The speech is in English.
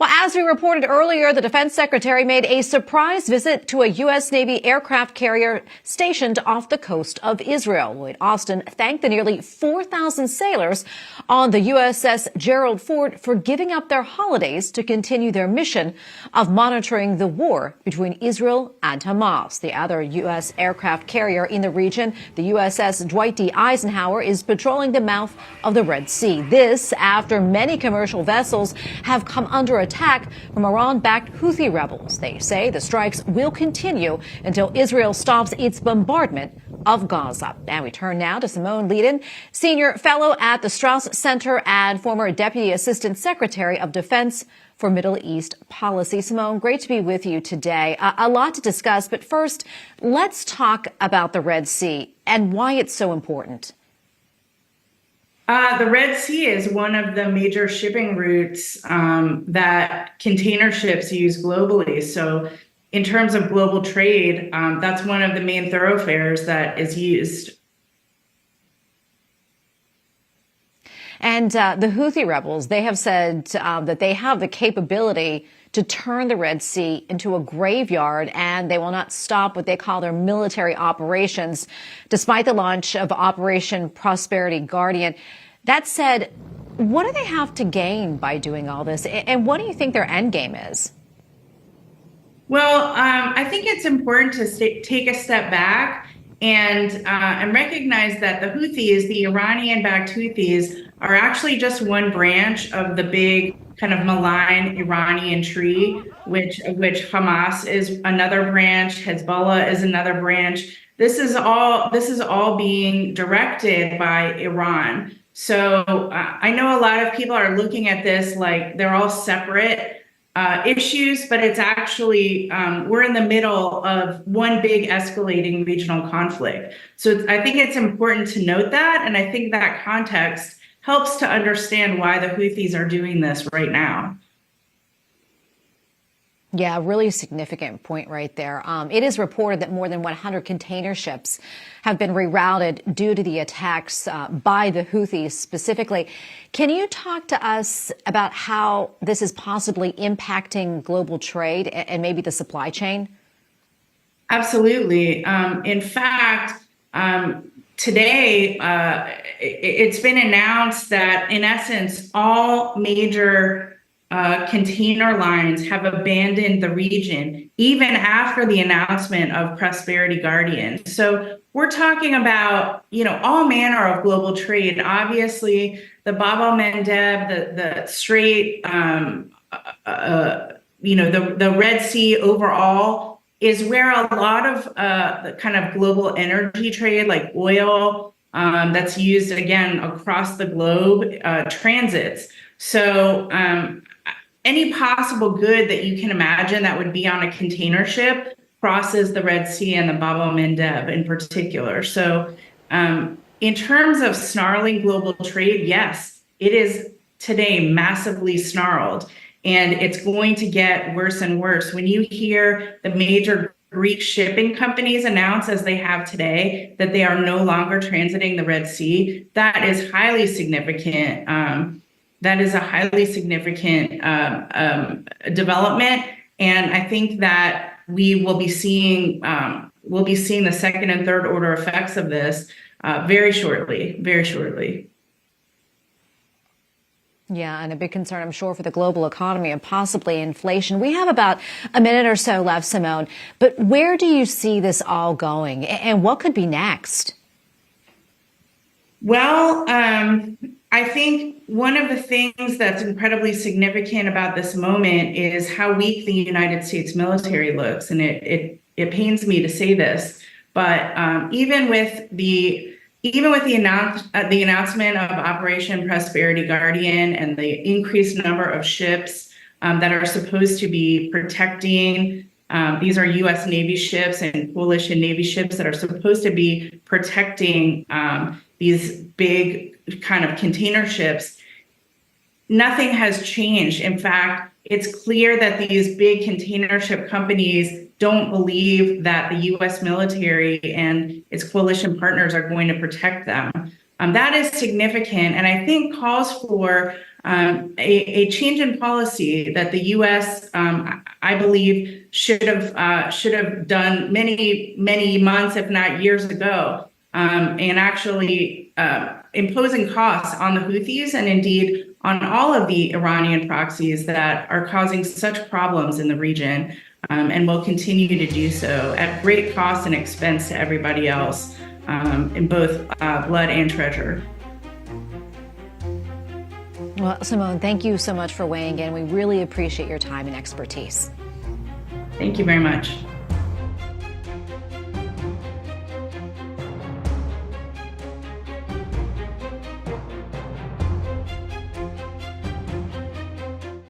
Well, as we reported earlier, the defense secretary made a surprise visit to a U.S. Navy aircraft carrier stationed off the coast of Israel. Lloyd Austin thanked the nearly 4,000 sailors on the USS Gerald Ford for giving up their holidays to continue their mission of monitoring the war between Israel and Hamas. The other U.S. aircraft carrier in the region, the USS Dwight D. Eisenhower, is patrolling the mouth of the Red Sea. This after many commercial vessels have come under attack from Iran-backed Houthi rebels. They say the strikes will continue until Israel stops its bombardment of Gaza. And we turn now to Simone Leiden, senior fellow at the Strauss Center and former Deputy Assistant Secretary of Defense for Middle East Policy. Simone, great to be with you today. A lot to discuss, but first, let's talk about the Red Sea and why it's so important. The Red Sea is one of the major shipping routes that container ships use globally. So in terms of global trade, that's one of the main thoroughfares that is used. And the Houthi rebels, they have said that they have the capability to turn the Red Sea into a graveyard, and they will not stop what they call their military operations, despite the launch of Operation Prosperity Guardian. That said, what do they have to gain by doing all this, and what do you think their end game is? Well, I think it's important to take a step back and recognize that the Houthis, the Iranian-backed Houthis, are actually just one branch of the big kind of malign Iranian tree, of which Hamas is another branch, Hezbollah is another branch. This is all being directed by Iran. So I know a lot of people are looking at this like they're all separate issues, but it's actually we're in the middle of one big escalating regional conflict. So I think it's important to note that, and I think that context helps to understand why the Houthis are doing this right now. Yeah, a really significant point right there. It is reported that more than 100 container ships have been rerouted due to the attacks by the Houthis specifically. Can you talk to us about how this is possibly impacting global trade and maybe the supply chain? Absolutely. In fact, today, it's been announced that, in essence, all major container lines have abandoned the region, even after the announcement of Prosperity Guardian. So we're talking about, all manner of global trade. Obviously, the Bab el-Mandeb, the Strait, the Red Sea overall is where a lot of the kind of global energy trade, like oil, that's used again across the globe, transits. So any possible good that you can imagine that would be on a container ship crosses the Red Sea and the Bab el-Mandeb in particular. So in terms of snarling global trade, yes, it is today massively snarled, and it's going to get worse and worse. When you hear the major Greek shipping companies announce, as they have today, that they are no longer transiting the Red Sea, that is highly significant. That is a highly significant development, and I think that we will be seeing the second and third order effects of this very shortly. Very shortly. Yeah, and a big concern, I'm sure, for the global economy and possibly inflation. We have about a minute or so left, Simone, but where do you see this all going, and what could be next? Well, I think one of the things that's incredibly significant about this moment is how weak the United States military looks, and it pains me to say this, but even with the announcement of Operation Prosperity Guardian and the increased number of ships that are supposed to be protecting, these are U.S. Navy ships and coalition Navy ships that are supposed to be protecting these big kind of container ships, nothing has changed. In fact, it's clear that these big container ship companies don't believe that the U.S. military and its coalition partners are going to protect them. That is significant, and I think calls for a change in policy that the U.S. I believe should have done many months, if not years ago, and actually imposing costs on the Houthis and indeed on all of the Iranian proxies that are causing such problems in the region, and will continue to do so at great cost and expense to everybody else, in both blood and treasure. Well, Simone, thank you so much for weighing in. We really appreciate your time and expertise. Thank you very much.